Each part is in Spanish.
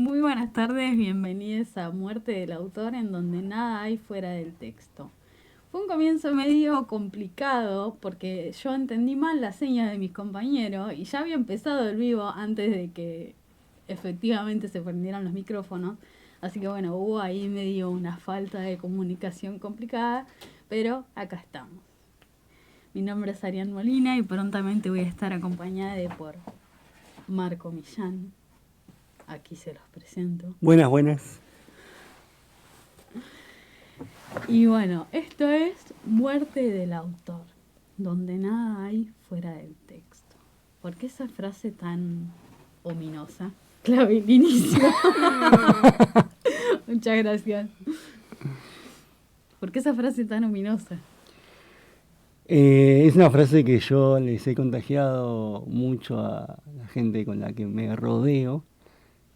Muy buenas tardes, bienvenidos a Muerte del Autor, en donde nada hay fuera del texto. Fue un comienzo medio complicado porque yo entendí mal las señas de mis compañeros y ya había empezado el vivo antes de que efectivamente se prendieran los micrófonos. Así que bueno, hubo ahí medio una falta de comunicación complicada, pero acá estamos. Mi nombre es Arián Molina y prontamente voy a estar acompañada por Marco Millán. Aquí se los presento. Buenas. Y bueno, esto es Muerte del Autor, donde nada hay fuera del texto. ¿Por qué esa frase tan ominosa? Clave el inicio. Muchas gracias. ¿Por qué esa frase tan ominosa? Es una frase que yo les he contagiado mucho a la gente con la que me rodeo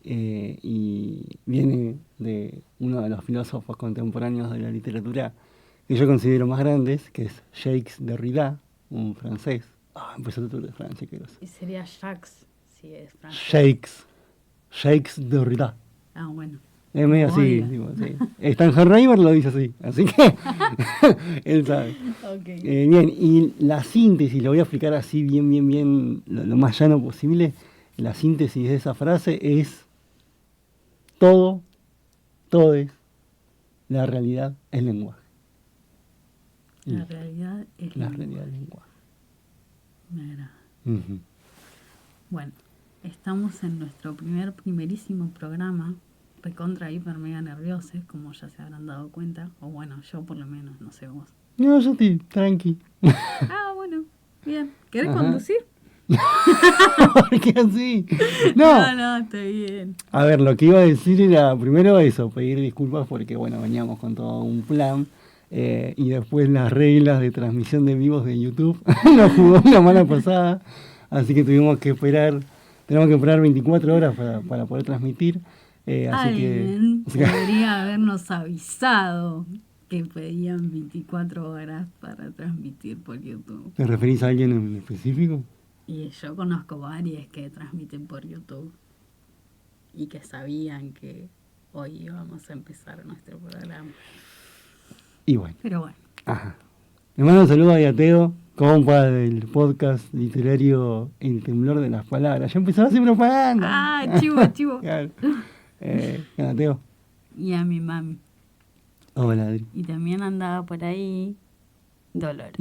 y viene de uno de los filósofos contemporáneos de la literatura que yo considero más grandes, que es Jacques Derrida, un francés. Empezó el tour de Francia, qué groso. Y sería Jacques, si es francés. Jacques Derrida. Bueno. Es medio así, digo, sí. Stangenreiber lo dice así que él sabe. Okay. Bien, y la síntesis, lo voy a explicar así bien, lo más llano posible. La síntesis de esa frase es todo es, la realidad es lenguaje. La realidad es la lenguaje. realidad es lenguaje. Me agrada. Uh-huh. Bueno, estamos en nuestro primerísimo programa, recontra hiper mega nerviosos, como ya se habrán dado cuenta, o bueno, yo por lo menos, no sé vos. No, yo estoy tranqui. Bueno, bien. ¿Querés Ajá. conducir? ¿Por qué así? No, está bien. A ver, lo que iba a decir era primero eso, pedir disculpas porque, bueno, veníamos con todo un plan y después las reglas de transmisión de vivos de YouTube nos jugó una mala pasada, así que tenemos que esperar 24 horas para poder transmitir. Alguien podría habernos avisado que pedían 24 horas para transmitir por YouTube. ¿Te referís a alguien en específico? Y yo conozco varias que transmiten por YouTube y que sabían que hoy íbamos a empezar nuestro programa. Y bueno. Pero bueno. Ajá. Le mando un saludo a Teo, compa del podcast literario El Temblor de las Palabras. Ya empezaba a hacer propaganda. Chivo. Claro. Teo. Y a mi mami. Hola, Adri. Y también andaba por ahí Dolores.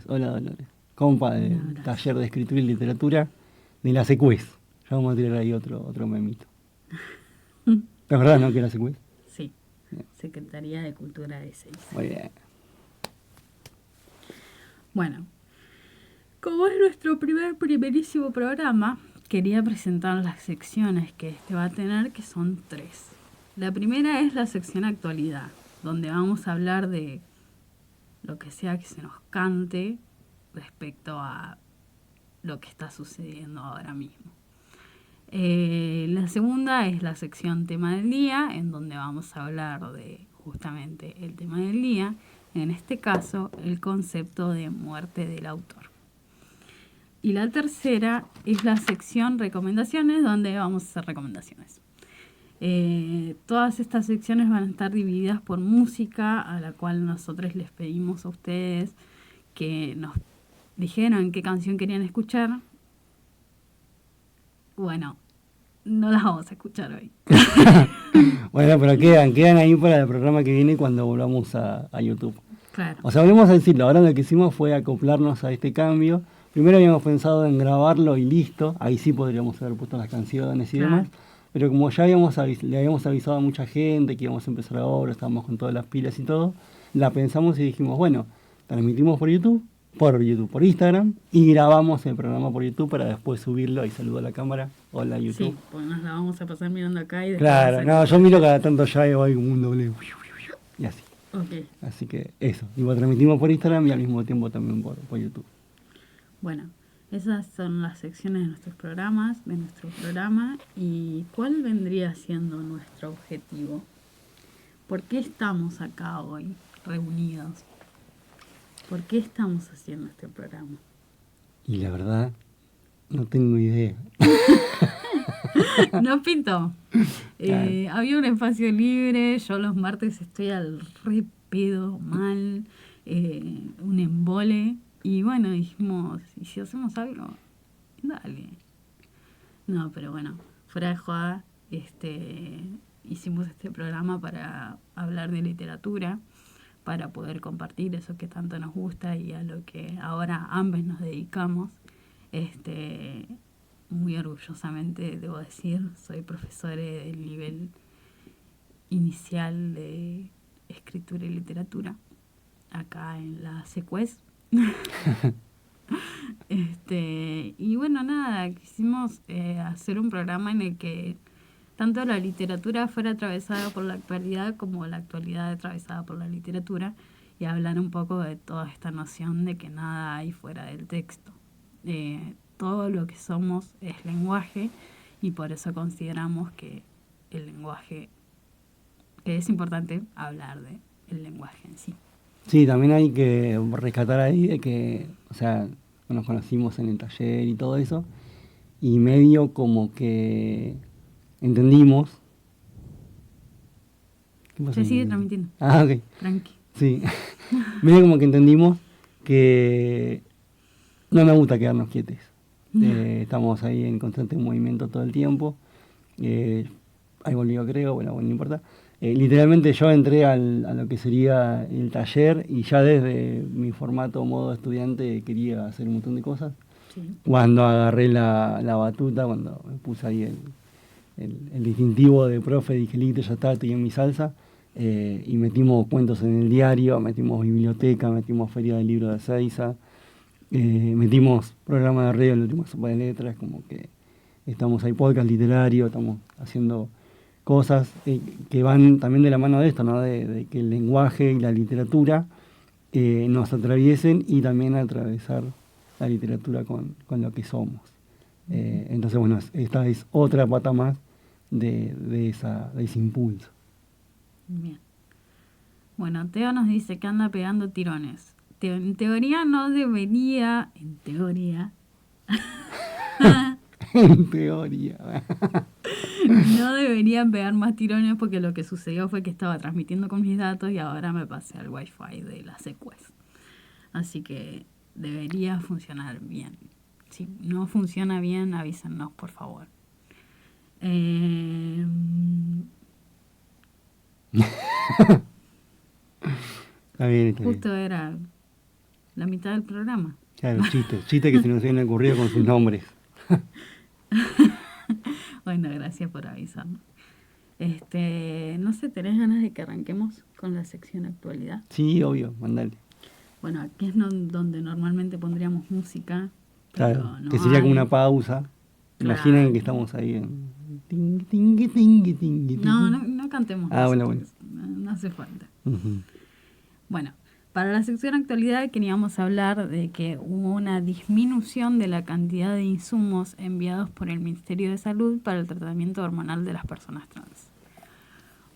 Hola, Dolores. Compa del taller de escritura y literatura de la Secues. Ya vamos a tirar ahí otro memito. ¿Es verdad, no, que la Secues? Sí. Bien. Secretaría de Cultura de Seiza. Muy bien. Bueno, como es nuestro primerísimo programa, quería presentar las secciones que este va a tener, que son 3. La primera es la sección actualidad, donde vamos a hablar de lo que sea que se nos cante respecto a lo que está sucediendo ahora mismo. La segunda es la sección tema del día, en donde vamos a hablar de justamente el tema del día, en este caso el concepto de muerte del autor. Y la tercera es la sección recomendaciones, donde vamos a hacer recomendaciones. Todas estas secciones van a estar divididas por música, a la cual nosotros les pedimos a ustedes que nos dijeran qué canción querían escuchar. Bueno, no las vamos a escuchar hoy. Bueno, pero quedan ahí para el programa que viene cuando volvamos a YouTube. Claro. O sea, volvemos a decirlo, ahora lo que hicimos fue acoplarnos a este cambio. Primero habíamos pensado en grabarlo y listo, ahí sí podríamos haber puesto las canciones y demás. Pero como ya le habíamos avisado a mucha gente que íbamos a empezar ahora, estábamos con todas las pilas y todo, la pensamos y dijimos, bueno, transmitimos por Instagram, y grabamos el programa por YouTube para después subirlo. Y saludo a la cámara. Hola, YouTube. Sí, pues nos la vamos a pasar mirando acá y después. Claro, no, yo miro cada tanto ya y voy como un doble y así. Okay. Así que eso, y lo transmitimos por Instagram y al mismo tiempo también por YouTube. Bueno, esas son las secciones de nuestros programas, de nuestro programa. ¿Y cuál vendría siendo nuestro objetivo? ¿Por qué estamos acá hoy reunidos? ¿Por qué estamos haciendo este programa? Y la verdad, no tengo idea. No pintó. Claro. Había un espacio libre, yo los martes estoy al re pedo, mal, un embole. Y bueno, dijimos, ¿y si hacemos algo? Dale. No, pero bueno, fuera de joda, hicimos este programa para hablar de literatura, para poder compartir eso que tanto nos gusta y a lo que ahora ambos nos dedicamos. Este, Muy orgullosamente debo decir, soy profesora del nivel inicial de escritura y literatura acá en la SECUES. Y bueno, nada, quisimos hacer un programa en el que tanto la literatura fuera atravesada por la actualidad como la actualidad atravesada por la literatura y hablar un poco de toda esta noción de que nada hay fuera del texto. Todo lo que somos es lenguaje y por eso consideramos que el lenguaje, que es importante hablar de el lenguaje en sí. Sí, también hay que rescatar ahí de que, o sea, nos conocimos en el taller y todo eso, y medio como que entendimos. ¿Qué pasó? Se sigue transmitiendo. Ah, ok. Tranqui. Sí. Medio como que entendimos que no me gusta quedarnos quietos. Estamos ahí en constante movimiento todo el tiempo. Ahí volvió, creo, bueno, no importa. Literalmente yo entré a lo que sería el taller y ya desde mi formato modo estudiante quería hacer un montón de cosas. Sí. Cuando agarré la batuta, cuando me puse ahí el distintivo de profe, dije, listo, ya está, estoy en mi salsa. Y metimos cuentos en el diario, metimos biblioteca, metimos feria del libro de Ezeiza, metimos programa de radio, el último Sopa de Letras, como que estamos ahí, podcast literario, estamos haciendo cosas que van también de la mano de esto, ¿no? De que el lenguaje y la literatura nos atraviesen y también atravesar la literatura con lo que somos. Entonces, bueno, esta es otra pata más de ese impulso. Bien. Bueno, Teo nos dice que anda pegando tirones. En teoría no debería, en teoría, En teoría. no deberían pegar más tirones porque lo que sucedió fue que estaba transmitiendo con mis datos y ahora me pasé al wifi de la SECUES. Así que debería funcionar bien. Si no funciona bien, avísennos, por favor. Está bien, está bien. Justo era la mitad del programa. Claro, chiste que se nos habían ocurrido con sus nombres. Bueno, gracias por avisarnos. No sé, ¿tenés ganas de que arranquemos con la sección actualidad? Sí, obvio, mandale. Bueno, aquí es donde normalmente pondríamos música. Claro, Pero no que sería como hay. una pausa. Claro. Imaginen que estamos ahí en... Tingui, tingui, tingui, tingui, No, tingui. no cantemos Ah, bueno, nosotros. No hace falta. Ujú. Bueno, para la sección actualidad queríamos hablar de que hubo una disminución de la cantidad de insumos enviados por el Ministerio de Salud para el tratamiento hormonal de las personas trans.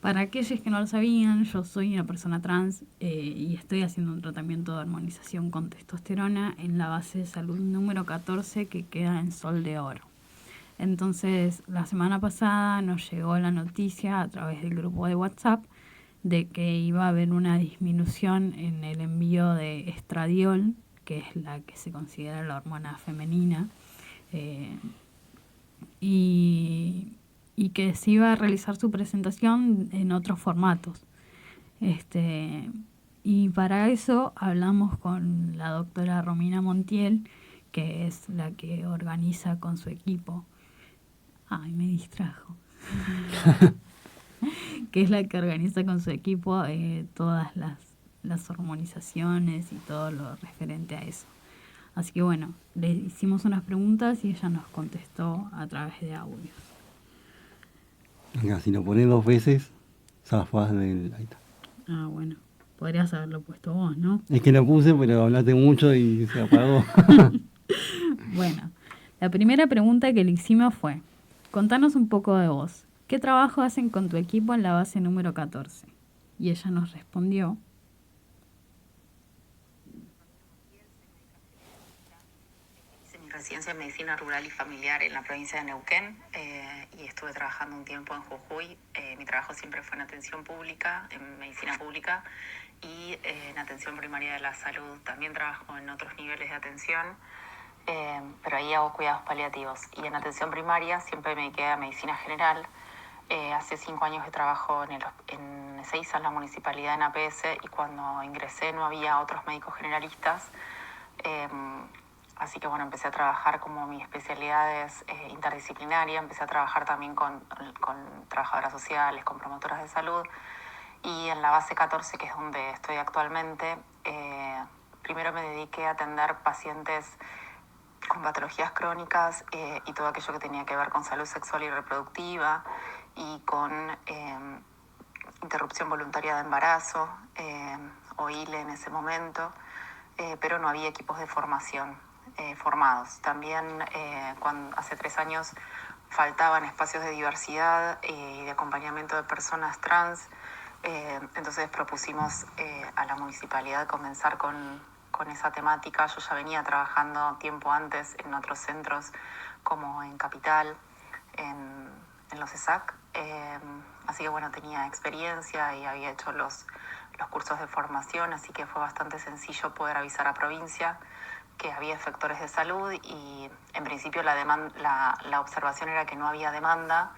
Para aquellos que no lo sabían, yo soy una persona trans y estoy haciendo un tratamiento de hormonización con testosterona en la base de salud número 14 que queda en Sol de Oro. Entonces, la semana pasada nos llegó la noticia a través del grupo de WhatsApp de que iba a haber una disminución en el envío de estradiol, que es la que se considera la hormona femenina, y que se iba a realizar su presentación en otros formatos. Y para eso hablamos con la doctora Romina Montiel, que es la que organiza con su equipo. Ay, me distrajo. Que es la que organiza con su equipo todas las hormonizaciones y todo lo referente a eso. Así que bueno, le hicimos unas preguntas y ella nos contestó a través de audios. Venga, si lo pones 2 veces, zafás del... Ahí está. Ah, bueno, podrías haberlo puesto vos, ¿no? Es que lo puse, pero hablaste mucho y se apagó. Bueno, la primera pregunta que le hicimos fue, contanos un poco de vos. ¿Qué trabajo hacen con tu equipo en la base número 14? Y ella nos respondió, residencia en Medicina Rural y Familiar en la provincia de Neuquén y estuve trabajando un tiempo en Jujuy. Mi trabajo siempre fue en atención pública, en medicina pública y en atención primaria de la salud. También trabajo en otros niveles de atención, pero ahí hago cuidados paliativos. Y en atención primaria siempre me dediqué a medicina general. Hace 5 años que trabajo en Ezeiza, en la municipalidad, en APS, y cuando ingresé no había otros médicos generalistas. Así que bueno, empecé a trabajar, como mi especialidad es interdisciplinaria, empecé a trabajar también con trabajadoras sociales, con promotoras de salud, y en la base 14, que es donde estoy actualmente, primero me dediqué a atender pacientes con patologías crónicas y todo aquello que tenía que ver con salud sexual y reproductiva y con interrupción voluntaria de embarazo o ILE en ese momento, pero no había equipos de formación formados. También hace 3 años faltaban espacios de diversidad y de acompañamiento de personas trans, entonces propusimos a la municipalidad comenzar con esa temática. Yo ya venía trabajando tiempo antes en otros centros como en Capital, en los ESAC, así que bueno, tenía experiencia y había hecho los cursos de formación, así que fue bastante sencillo poder avisar a provincia que había efectores de salud y en principio la observación era que no había demanda,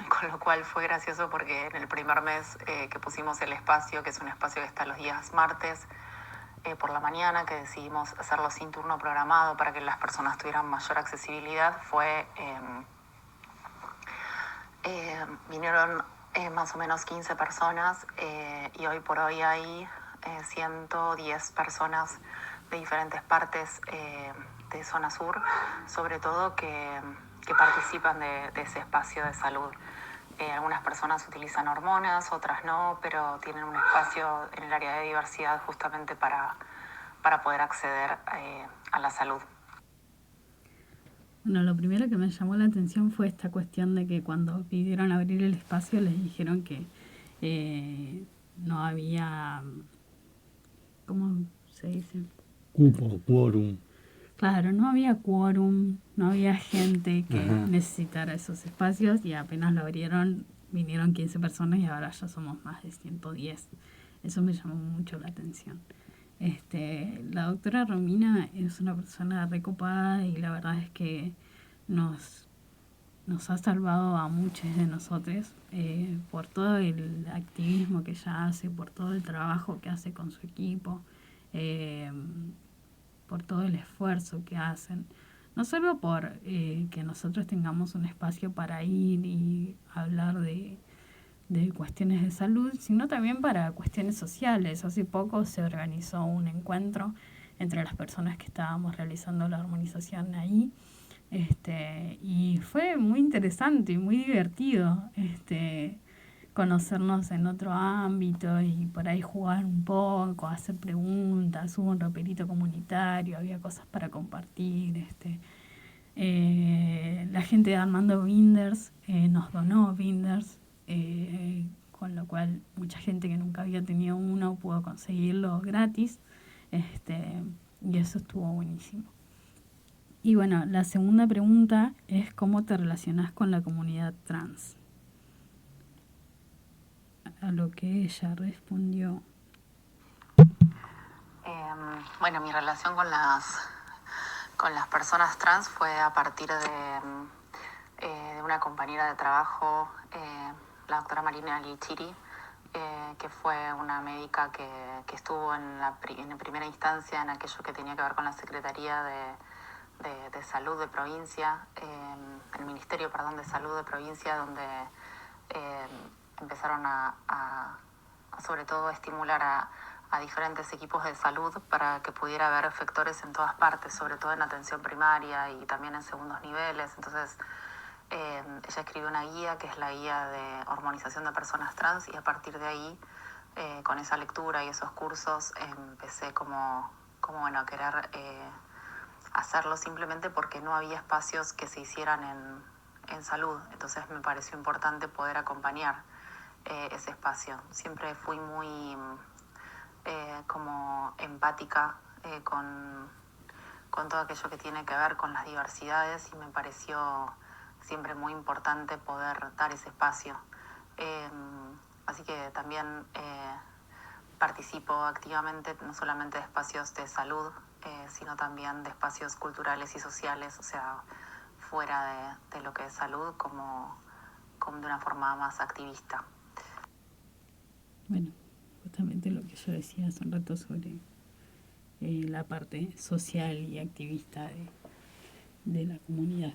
con lo cual fue gracioso porque en el primer mes que pusimos el espacio, que es un espacio que está los días martes por la mañana, que decidimos hacerlo sin turno programado para que las personas tuvieran mayor accesibilidad, vinieron más o menos 15 personas y hoy por hoy hay 110 personas de diferentes partes de zona sur, sobre todo que participan de ese espacio de salud. Algunas personas utilizan hormonas, otras no, pero tienen un espacio en el área de diversidad justamente para poder acceder a la salud. Bueno, lo primero que me llamó la atención fue esta cuestión de que cuando pidieron abrir el espacio les dijeron que no había, ¿cómo se dice? Cupo, quórum. Claro, no había quórum, no había gente que Ajá. necesitara esos espacios y apenas lo abrieron, vinieron 15 personas y ahora ya somos más de 110. Eso me llamó mucho la atención. La doctora Romina es una persona recopada y la verdad es que nos ha salvado a muchos de nosotros por todo el activismo que ella hace, por todo el trabajo que hace con su equipo, por todo el esfuerzo que hacen. No solo por que nosotros tengamos un espacio para ir y hablar de cuestiones de salud, sino también para cuestiones sociales. Hace poco se organizó un encuentro entre las personas que estábamos realizando la armonización ahí, y fue muy interesante y muy divertido conocernos en otro ámbito y por ahí jugar un poco, hacer preguntas, hubo un roperito comunitario, había cosas para compartir. La gente de Armando Binders nos donó binders, con lo cual mucha gente que nunca había tenido uno pudo conseguirlo gratis, y eso estuvo buenísimo. Y bueno, la segunda pregunta es ¿cómo te relacionas con la comunidad trans? A lo que ella respondió. Bueno, mi relación con las personas trans fue a partir de una compañera de trabajo, la doctora Marina Lichiri, que fue una médica que estuvo en primera instancia en aquello que tenía que ver con la Secretaría de Salud de provincia, el Ministerio, de Salud de provincia, donde empezaron a sobre todo estimular a diferentes equipos de salud para que pudiera haber efectores en todas partes, sobre todo en atención primaria y también en segundos niveles. Entonces ella escribió una guía que es la guía de hormonización de personas trans y a partir de ahí, con esa lectura y esos cursos, empecé como a querer hacerlo simplemente porque no había espacios que se hicieran en salud. Entonces me pareció importante poder acompañar ese espacio. Siempre fui muy como empática con con todo aquello que tiene que ver con las diversidades y me pareció siempre muy importante poder dar ese espacio. Así que también participo activamente no solamente de espacios de salud, sino también de espacios culturales y sociales, o sea, fuera de lo que es salud, como de una forma más activista. Bueno, justamente lo que yo decía hace un rato sobre la parte social y activista de la comunidad.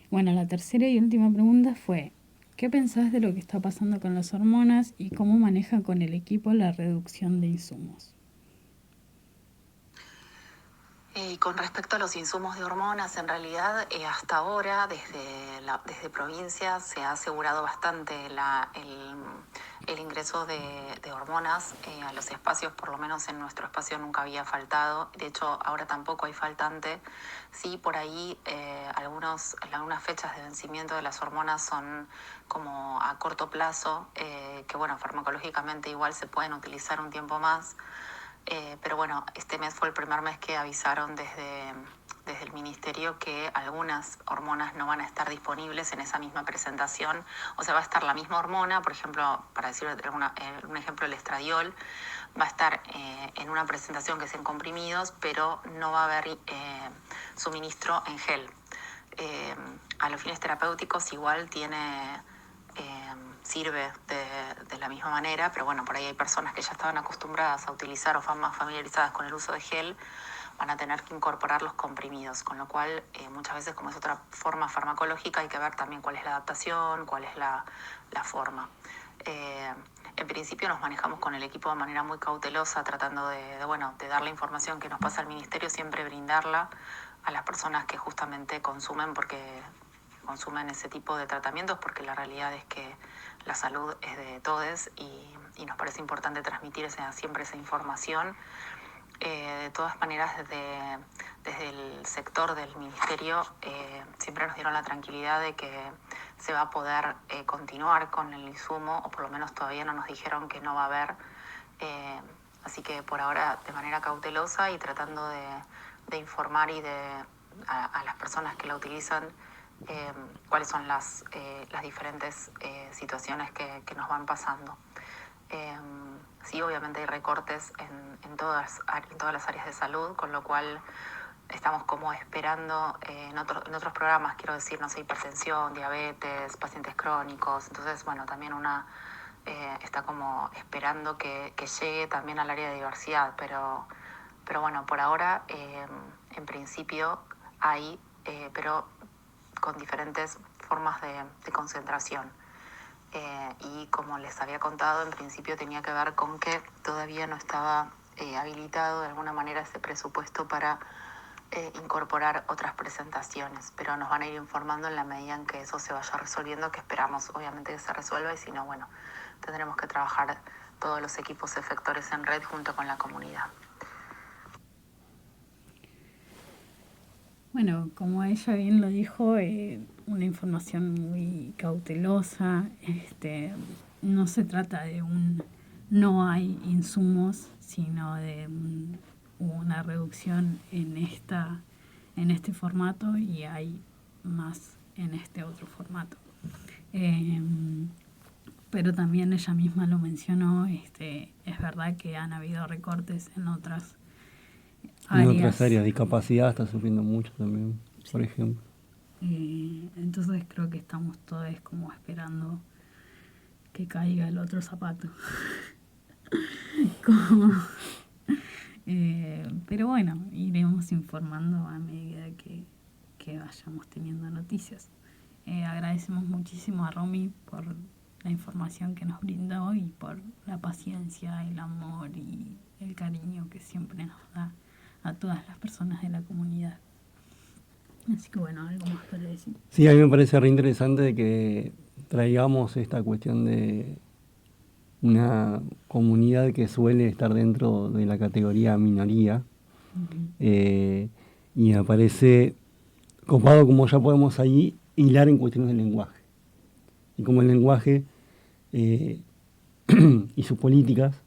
Bueno, la tercera y última pregunta fue, ¿qué pensás de lo que está pasando con las hormonas y cómo maneja con el equipo la reducción de insumos? Con respecto a los insumos de hormonas, en realidad hasta ahora desde provincia se ha asegurado bastante el ingreso de hormonas a los espacios, por lo menos en nuestro espacio nunca había faltado. De hecho, ahora tampoco hay faltante. Sí, por ahí algunas fechas de vencimiento de las hormonas son como a corto plazo, que bueno, farmacológicamente igual se pueden utilizar un tiempo más. Pero bueno, este mes fue el primer mes que avisaron desde el ministerio que algunas hormonas no van a estar disponibles en esa misma presentación. O sea, va a estar la misma hormona, por ejemplo, para decir un ejemplo, el estradiol, va a estar en una presentación que es en comprimidos, pero no va a haber suministro en gel. A los fines terapéuticos igual sirve de la misma manera, pero bueno, por ahí hay personas que ya estaban acostumbradas a utilizar o más familiarizadas con el uso de gel, van a tener que incorporar los comprimidos, con lo cual muchas veces, como es otra forma farmacológica, hay que ver también cuál es la adaptación, cuál es la forma. En principio nos manejamos con el equipo de manera muy cautelosa, tratando de dar la información que nos pasa al ministerio, siempre brindarla a las personas que justamente consumen ese tipo de tratamientos, porque la realidad es que la salud es de todos y nos parece importante transmitir siempre esa información. De todas maneras, desde el sector del ministerio siempre nos dieron la tranquilidad de que se va a poder continuar con el insumo, o por lo menos todavía no nos dijeron que no va a haber. Así que por ahora, de manera cautelosa y tratando de informar a las personas que la utilizan cuáles son las diferentes situaciones que nos van pasando. Sí, obviamente hay recortes en todas las áreas de salud, con lo cual estamos como esperando en otros programas, quiero decir, no sé, hipertensión, diabetes, pacientes crónicos. Entonces, bueno, también una está como esperando que llegue también al área de diversidad, pero bueno, por ahora, en principio hay, pero con diferentes formas de concentración. Y como les había contado, en principio tenía que ver con que todavía no estaba habilitado de alguna manera ese presupuesto para incorporar otras presentaciones, pero nos van a ir informando en la medida en que eso se vaya resolviendo, que esperamos obviamente que se resuelva, y si no, bueno, tendremos que trabajar todos los equipos efectores en red junto con la comunidad. Bueno, como ella bien lo dijo, una información muy cautelosa. No se trata de no hay insumos, sino de una reducción en este formato y hay más en este otro formato. Pero también ella misma lo mencionó, es verdad que han habido recortes en otras áreas. En otras áreas, discapacidad está sufriendo mucho también, sí. Por ejemplo. Entonces creo que estamos todos como esperando que caiga el otro zapato. Pero bueno, iremos informando a medida que vayamos teniendo noticias. Agradecemos muchísimo a Romy por la información que nos brindó y por la paciencia, el amor y el cariño que siempre nos da a todas las personas de la comunidad. Así que bueno, algo más para decir. Sí, a mí me parece re interesante de que traigamos esta cuestión de una comunidad que suele estar dentro de la categoría minoría. Uh-huh. Y me parece copado como ya podemos ahí hilar en cuestiones del lenguaje. Y como el lenguaje y sus políticas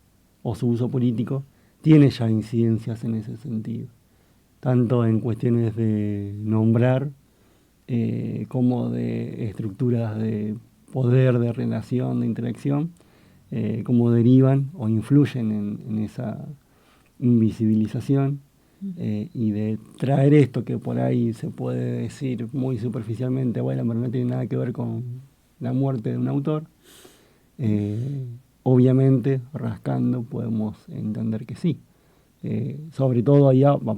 o su uso político tiene ya incidencias en ese sentido. tanto en cuestiones de nombrar como de estructuras de poder, de relación, de interacción, cómo derivan o influyen en esa invisibilización, y de traer esto que por ahí se puede decir muy superficialmente, bueno, pero no tiene nada que ver con la muerte de un autor. Obviamente, rascando, podemos entender que sí. Sobre todo allá van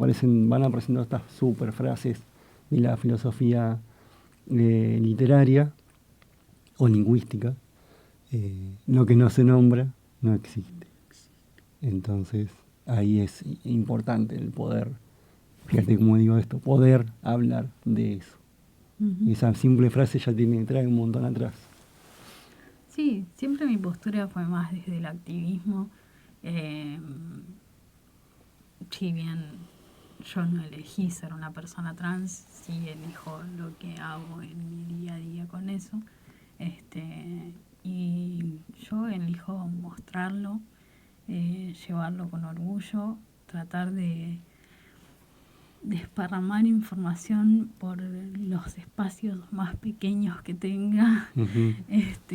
apareciendo estas super frases de la filosofía literaria o lingüística. Lo que no se nombra no existe. Entonces, ahí es importante el poder, fíjate cómo digo esto, poder hablar de eso. Esa simple frase ya trae un montón atrás. Sí, siempre mi postura fue más desde el activismo. Si bien yo no elegí ser una persona trans, sí elijo lo que hago en mi día a día con eso. Y yo elijo mostrarlo, llevarlo con orgullo, tratar de desparramar información por los espacios más pequeños que tenga.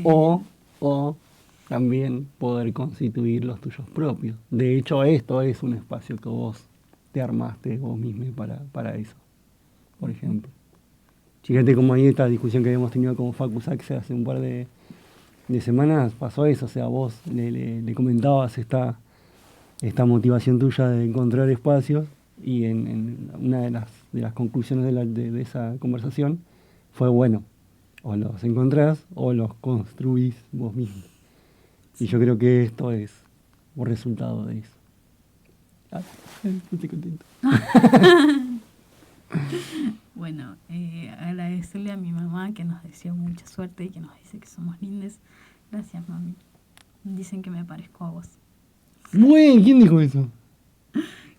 O también poder constituir los tuyos propios. De hecho, esto es un espacio que vos te armaste vos mismo para eso, por ejemplo. Fíjate cómo ahí esta discusión que habíamos tenido con Facu Saxe hace un par de semanas pasó eso. O sea, vos le comentabas esta motivación tuya de encontrar espacios, y en una de las conclusiones de esa conversación fue, bueno, o los encontrás o los construís vos mismo. Y yo creo que esto es un resultado de eso. Estoy contento. Bueno, agradecerle a mi mamá, que nos deseó mucha suerte y que nos dice que somos lindes. Gracias, mami. Dicen que me parezco a vos. Bueno, ¿quién dijo eso?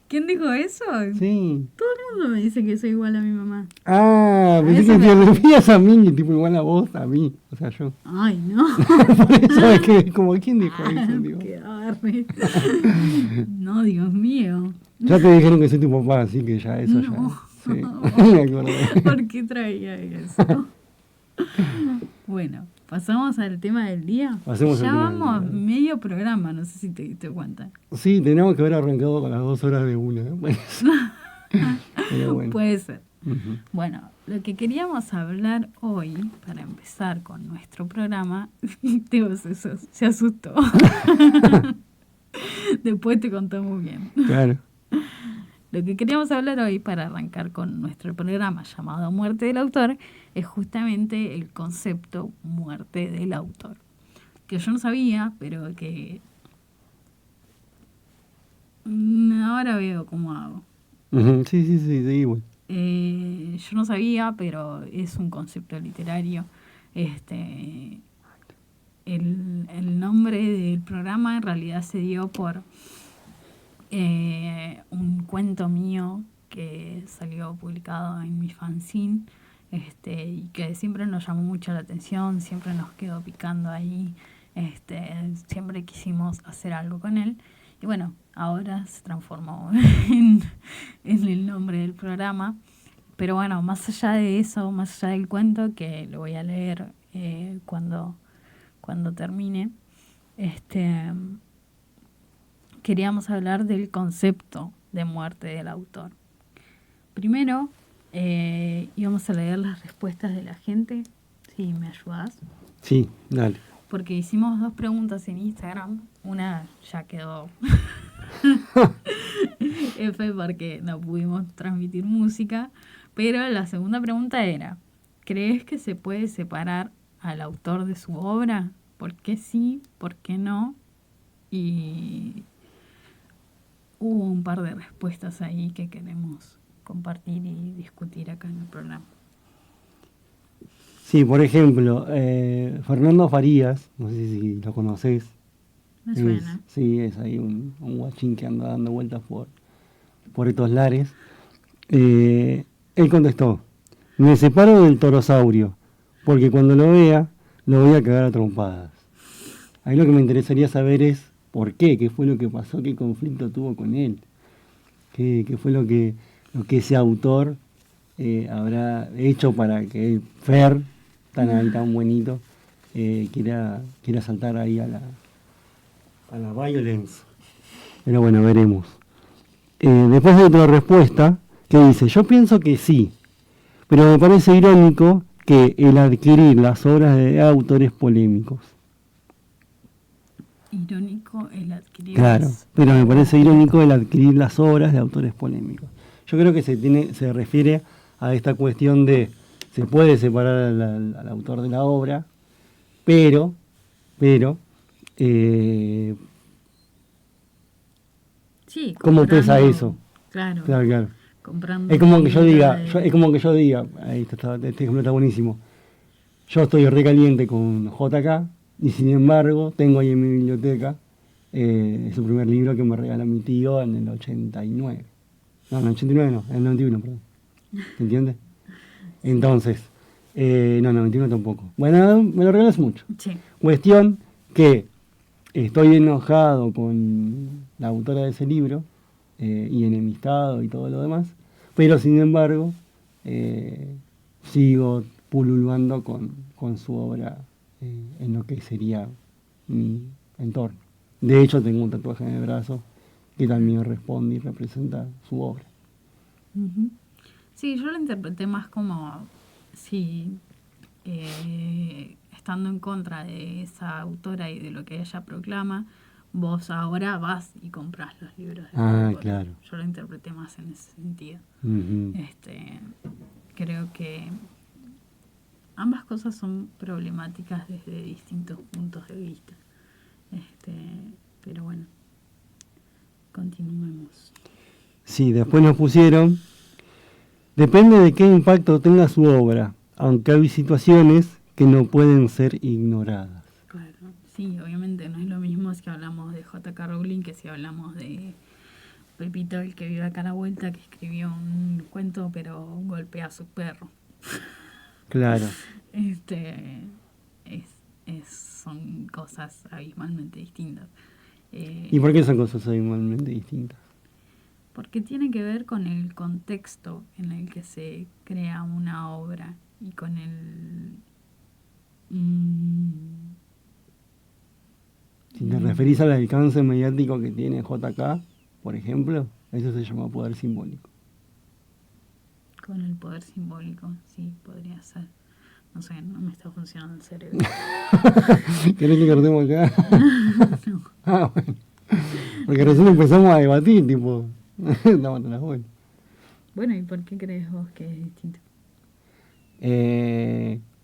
¿Quién dijo eso? Sí. Todo el mundo me dice que soy igual a mi mamá. Pensé que te referías a mí, tipo igual a vos, a mí. O sea, yo. Ay, no. Por eso es que, como, ¿quién dijo eso? Digo. Qué arre. No, Dios mío. Ya te dijeron que soy tu papá, así que ya eso No. ya. Sí. Me acordé. ¿Por qué traía eso? Bueno, pasamos al tema del día. Pasemos ya al tema vamos del día. medio programa, no sé si te diste cuenta. Sí, tenemos que haber arrancado con las 2 horas de una. Pero bueno. Puede ser. Uh-huh. Bueno, lo que queríamos hablar hoy, para empezar con nuestro programa, Teo se asustó. Después te contamos bien. Claro. Lo que queríamos hablar hoy, para arrancar con nuestro programa llamado Muerte del Autor, es justamente el concepto muerte del autor. Que yo no sabía, pero que ahora veo cómo hago. Uh-huh. Sí, igual. Yo no sabía, pero es un concepto literario. El nombre del programa en realidad se dio por un cuento mío que salió publicado en mi fanzine, y que siempre nos llamó mucho la atención, siempre nos quedó picando ahí, siempre quisimos hacer algo con él. Y bueno, ahora se transformó en el nombre del programa. Pero bueno, más allá de eso, más allá del cuento, que lo voy a leer cuando termine, queríamos hablar del concepto de muerte del autor. Primero, íbamos a leer las respuestas de la gente, si me ayudas. Sí, dale. Porque hicimos 2 preguntas en Instagram. Una ya quedó F porque no pudimos transmitir música. Pero la segunda pregunta era, ¿crees que se puede separar al autor de su obra? ¿Por qué sí? ¿Por qué no? Y hubo un par de respuestas ahí que queremos compartir y discutir acá en el programa. Sí, por ejemplo, Fernando Farías, no sé si lo conoces. Me suena. Es ahí un guachín que anda dando vueltas por estos lares. Él contestó, me separo del torosaurio, porque cuando lo vea, lo voy a cagar a trompadas. Ahí lo que me interesaría saber es por qué fue lo que pasó, qué conflicto tuvo con él, qué fue lo que lo que ese autor habrá hecho para que Fer, tan ahí, tan bonito, quiera saltar ahí a la violence. Pero bueno, veremos. Después hay otra respuesta que dice, yo pienso que sí, pero me parece irónico que el adquirir las obras de autores polémicos. Irónico el adquirir. Claro, pero me parece irónico el adquirir las obras de autores polémicos. Yo creo que se refiere a esta cuestión de, se puede separar al autor de la obra, pero Sí, ¿cómo pesa comprando, eso? Claro. Claro. Comprando Es como que yo diga, de- ahí está, este ejemplo está buenísimo. Yo estoy recaliente con JK y sin embargo tengo ahí en mi biblioteca su primer libro que me regaló mi tío en el 89. No, en el 89 no, en el 91, perdón. ¿Se entiende? Entonces, no, en el 91 tampoco. Bueno, me lo regalas mucho. Sí. Cuestión que estoy enojado con la autora de ese libro y enemistado y todo lo demás, pero sin embargo sigo pululando con su obra en lo que sería mi entorno. De hecho, tengo un tatuaje en el brazo que también responde y representa su obra. Ujú. Sí, yo lo interpreté más como si estando en contra de esa autora y de lo que ella proclama, vos ahora vas y compras los libros de Harry Potter. Claro. Yo lo interpreté más en ese sentido. Ujú. Creo que ambas cosas son problemáticas desde distintos puntos de vista. Pero bueno, continuemos. Sí, después nos pusieron, depende de qué impacto tenga su obra, aunque hay situaciones que no pueden ser ignoradas. Claro, sí, obviamente no es lo mismo si hablamos de J.K. Rowling que si hablamos de Pepito, el que vive acá a la vuelta, que escribió un cuento pero golpea a su perro. Claro. Son cosas abismalmente distintas. ¿Y por qué son cosas abismalmente distintas? Porque tiene que ver con el contexto en el que se crea una obra y con el... Si te referís al alcance mediático que tiene JK, por ejemplo, eso se llama poder simbólico. Con el poder simbólico, sí, podría ser. No sé, no me está funcionando el cerebro. ¿Querés que cortemos acá? No. Ah, bueno. Porque recién empezamos a debatir, tipo. Estamos en las buenas. Bueno, ¿y por qué crees vos que es distinto?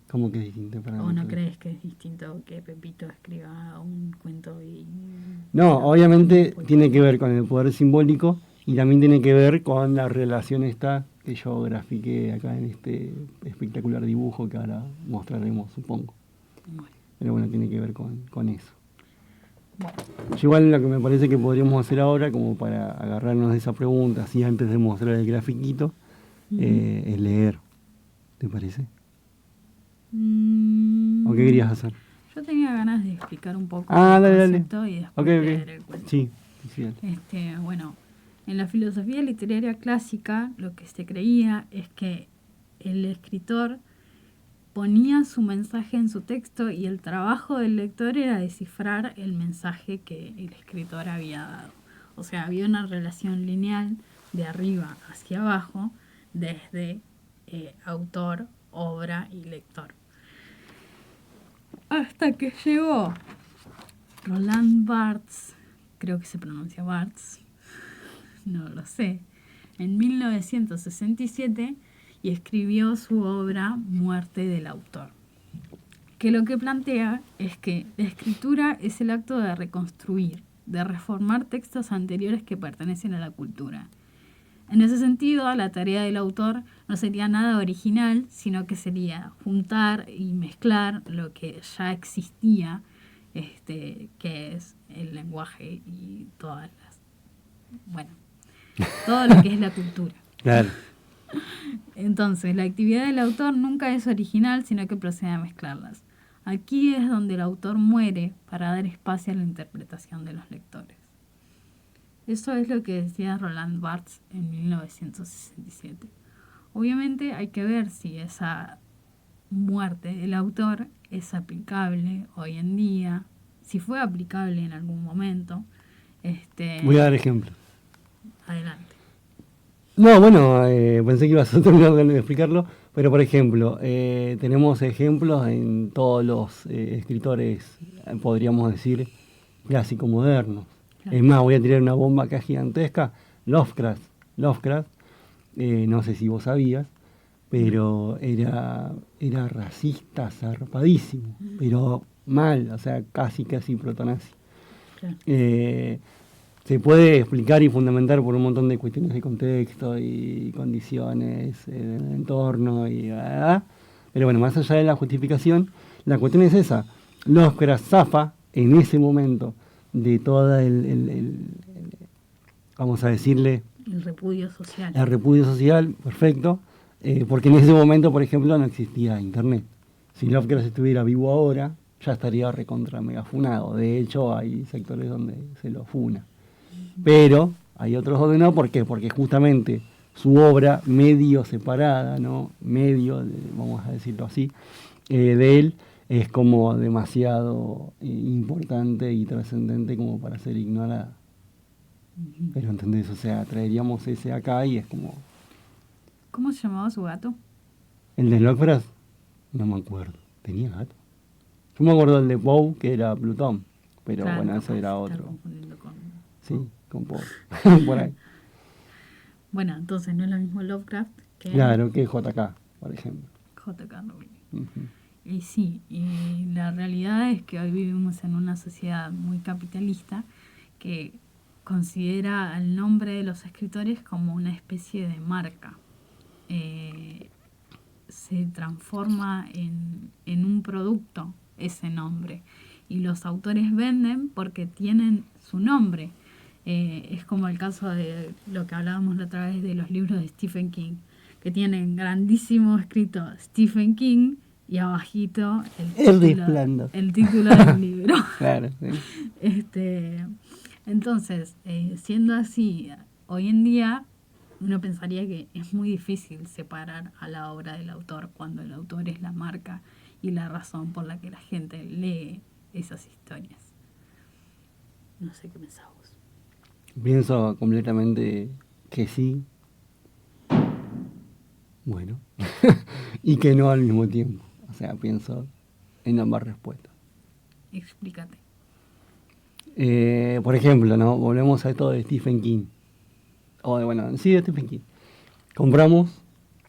¿Cómo que es distinto para ¿O no nosotros? crees que es distinto que Pepito escriba un cuento y... No, obviamente Pues, tiene que ver con el poder simbólico y también tiene que ver con la relación esta que yo grafiqué acá en este espectacular dibujo que ahora mostraremos, supongo. bueno, Pero bueno, tiene que ver con eso. bueno. Yo igual lo que me parece que podríamos hacer ahora, como para agarrarnos de esa pregunta, así antes de mostrar el grafiquito, es leer. ¿Te parece? ¿O qué querías hacer? Yo tenía ganas de explicar un poco Dale, el dale. concepto y después Ok. leer el cuento. Sí, dale. Bueno, en la filosofía literaria clásica lo que se creía es que el escritor ponía su mensaje en su texto y el trabajo del lector era descifrar el mensaje que el escritor había dado. O sea, había una relación lineal de arriba hacia abajo desde autor, obra y lector. Hasta que llegó Roland Barthes, creo que se pronuncia Barthes, no lo sé, en 1967 y escribió su obra Muerte del autor, que lo que plantea es que la escritura es el acto de reconstruir, de reformar textos anteriores que pertenecen a la cultura. En ese sentido, la tarea del autor no sería nada original, sino que sería juntar y mezclar lo que ya existía, que es el lenguaje y todas las... Bueno, todo lo que es la cultura. Claro. Entonces, la actividad del autor nunca es original, sino que procede a mezclarlas. Aquí es donde el autor muere para dar espacio a la interpretación de los lectores. Eso es lo que decía Roland Barthes en 1967. Obviamente hay que ver si esa muerte del autor es aplicable hoy en día, si fue aplicable en algún momento. Voy a dar ejemplos. Adelante. No, bueno, pensé que ibas a terminar de explicarlo, pero por ejemplo, tenemos ejemplos en todos los escritores, podríamos decir, clásico modernos. Claro. Es más, voy a tirar una bomba acá gigantesca. Lovecraft, no sé si vos sabías, pero era racista, zarpadísimo, pero mal, o sea, casi protonazi. Claro. Se puede explicar y fundamentar por un montón de cuestiones de contexto y condiciones del entorno, pero bueno, más allá de la justificación, la cuestión es esa. Lovecraft zafa en ese momento de toda vamos a decirle, el repudio social. El repudio social, perfecto, porque en ese momento, por ejemplo, no existía internet. Si Lovecraft estuviera vivo ahora, ya estaría recontra megafunado. De hecho, hay sectores donde se lo funa. Pero hay otros donde no, ¿por qué? Porque justamente su obra medio separada, ¿no? Vamos a decirlo así, de él, es como demasiado importante y trascendente como para ser ignorada. Pero ¿entendés? O sea, traeríamos ese acá y es como... ¿Cómo se llamaba su gato? ¿El de Lovecraft? No me acuerdo. ¿Tenía gato? Yo me acuerdo del de Poe, que era Plutón. Pero claro, bueno, ese era otro. Con... Sí, con Poe. Por ahí. Bueno, entonces no es lo mismo Lovecraft que... Claro, que JK, por ejemplo. J.K. Rowling. Uh-huh. Y sí, y la realidad es que hoy vivimos en una sociedad muy capitalista que considera el nombre de los escritores como una especie de marca. Se transforma en un producto ese nombre. Y los autores venden porque tienen su nombre. Es como el caso de lo que hablábamos la otra vez de los libros de Stephen King, que tienen grandísimo escrito Stephen King y abajito el título del libro. Claro, sí. Entonces, siendo así, hoy en día uno pensaría que es muy difícil separar a la obra del autor cuando el autor es la marca y la razón por la que la gente lee esas historias. No sé qué pensás vos. Pienso completamente que sí. Bueno. Y que no al mismo tiempo. O sea, pienso en ambas respuestas. Explícate. Por ejemplo, ¿no? Volvemos a esto de Stephen King. De Stephen King. Compramos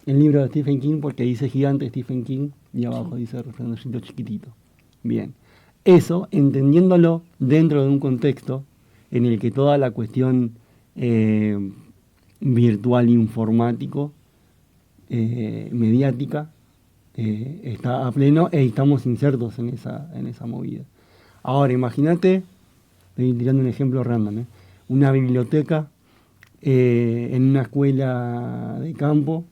el libro de Stephen King porque dice gigante Stephen King y abajo dice refrendoncito chiquitito. Bien. Eso, entendiéndolo dentro de un contexto en el que toda la cuestión virtual informático, mediática, está a pleno y estamos insertos en esa movida. Ahora, imagínate, estoy tirando un ejemplo random, una biblioteca en una escuela de campo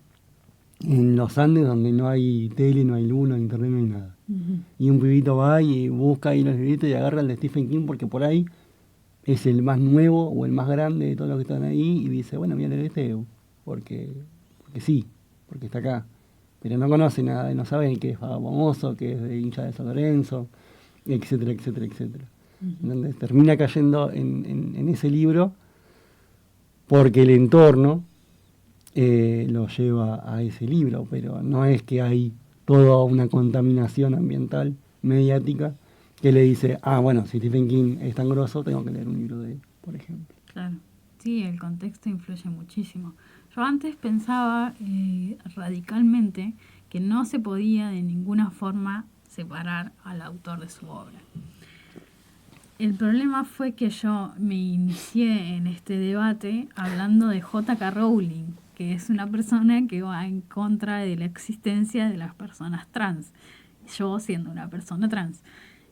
en los Andes donde no hay tele, no hay luz, no hay internet, no hay nada. Uh-huh. Y un pibito va y busca ahí los libritos y agarra el de Stephen King porque por ahí es el más nuevo o el más grande de todos los que están ahí y dice, bueno, voy a leer este porque sí, porque está acá. Pero no conoce nada, no sabe que es famoso, que es de hincha de San Lorenzo, etcétera, etcétera, etcétera. Uh-huh. Entonces termina cayendo en ese libro porque el entorno lo lleva a ese libro, pero no es que hay toda una contaminación ambiental, mediática, que le dice, bueno, si Stephen King es tan grosso, tengo que leer un libro de él, por ejemplo. Claro, sí, el contexto influye muchísimo. Yo antes pensaba radicalmente que no se podía de ninguna forma separar al autor de su obra. El problema fue que yo me inicié en este debate hablando de J.K. Rowling, que es una persona que va en contra de la existencia de las personas trans, yo siendo una persona trans.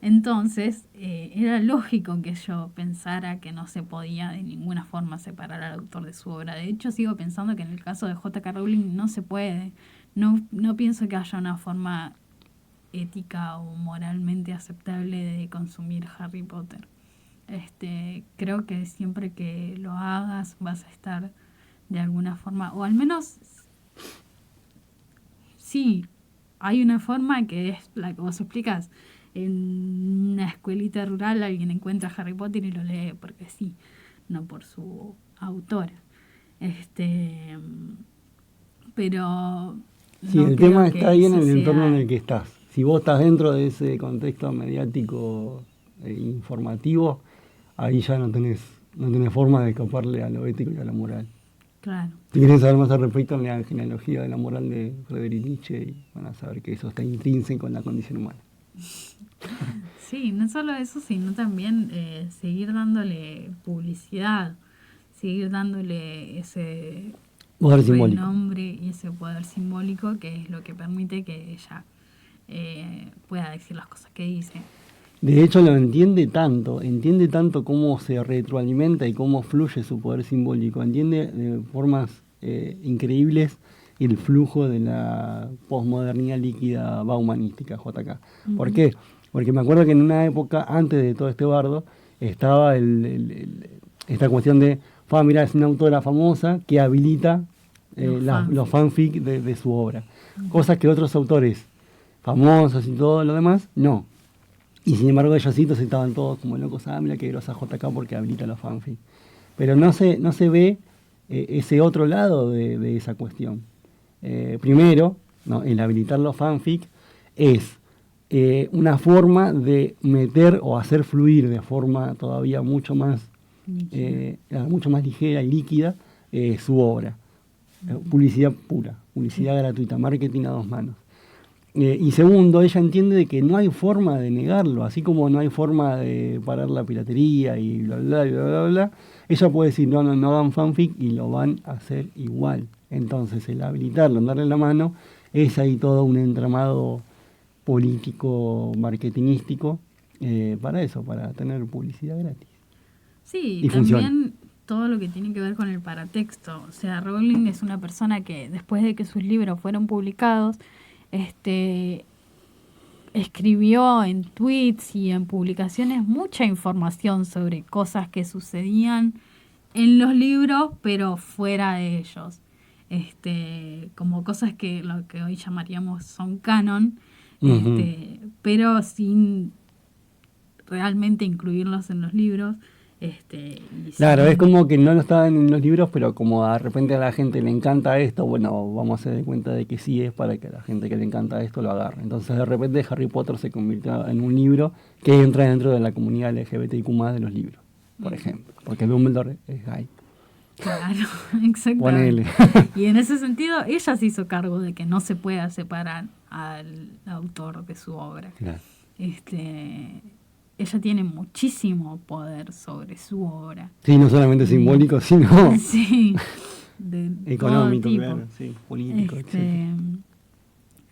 Entonces, era lógico que yo pensara que no se podía de ninguna forma separar al autor de su obra. De hecho, sigo pensando que en el caso de J.K. Rowling no se puede. No pienso que haya una forma ética o moralmente aceptable de consumir Harry Potter. Creo que siempre que lo hagas vas a estar de alguna forma, o al menos sí, hay una forma que es la que vos explicas. En una escuelita rural alguien encuentra Harry Potter y lo lee porque sí, no por su autora. Pero Sí, no el creo tema que está ahí en eso el entorno en sea- el que estás. Si vos estás dentro de ese contexto mediático informativo, ahí ya no tenés forma de escaparle a lo ético y a la moral. Claro. Si quieren saber más al respecto, en la genealogía de la moral de Friedrich Nietzsche y van a saber que eso está intrínseco en la condición humana. Sí, no solo eso, sino también seguir dándole publicidad, seguir dándole ese Poder simbólico. renombre y ese poder simbólico que es lo que permite que ella pueda decir las cosas que dice. De hecho, lo entiende tanto cómo se retroalimenta y cómo fluye su poder simbólico, entiende de formas increíbles el flujo de la posmodernidad líquida baumanística, JK. ¿Por qué? Porque me acuerdo que en una época, antes de todo este bardo, estaba esta cuestión de, mira, es una autora famosa que habilita los fanfic de su obra. Cosas que otros autores famosos y todo lo demás, no. Y sin embargo ellos sí estaban todos como locos, mira que grosa JK porque habilita los fanfic. Pero no se ve ese otro lado de esa cuestión. Primero, ¿no? El habilitar los fanfic es una forma de meter o hacer fluir de forma todavía mucho más ligera y líquida su obra. Publicidad pura, publicidad gratuita, marketing a dos manos. Y segundo, ella entiende de que no hay forma de negarlo, así como no hay forma de parar la piratería y bla, bla, bla, bla, bla. Ella puede decir, no hagan fanfic y lo van a hacer igual. Entonces, el habilitarlo, en darle la mano, es ahí todo un entramado político, marketingístico, para eso, para tener publicidad gratis. Sí, y también funciona. Todo lo que tiene que ver con el paratexto. O sea, Rowling es una persona que después de que sus libros fueron publicados, escribió en tweets y en publicaciones mucha información sobre cosas que sucedían en los libros, pero fuera de ellos. Como cosas que lo que hoy llamaríamos son canon, pero sin realmente incluirlos en los libros. Claro, es como que no lo estaban en los libros, pero como de repente a la gente le encanta esto, bueno, vamos a hacer de cuenta de que sí es para que la gente que le encanta esto lo agarre. Entonces de repente Harry Potter se convirtió en un libro que entra dentro de la comunidad LGBTIQ+ de los libros, por ejemplo, porque Dumbledore es gay. Claro, exactamente. Ponele. Y en ese sentido ella se hizo cargo de que no se pueda separar al autor de su obra. Claro. Ella tiene muchísimo poder sobre su obra. Sí, no solamente simbólico, sino sí, de económico, todo tipo. claro, sí, político, etc.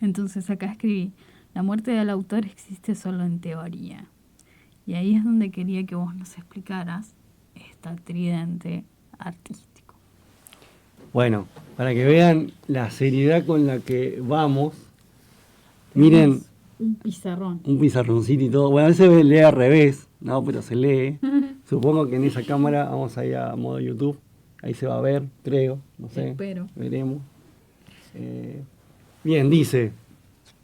Entonces acá escribí, la muerte del autor existe solo en teoría. Y ahí es donde quería que vos nos explicaras este tridente artístico. Bueno, para que vean la seriedad con la que vamos, miren... Un pizarrón. Un pizarroncito y todo. Bueno, a veces se lee al revés, ¿no? Pero se lee. Supongo que en esa cámara vamos a ir a modo YouTube. Ahí se va a ver, creo. No sé. Espero. Veremos. Bien, dice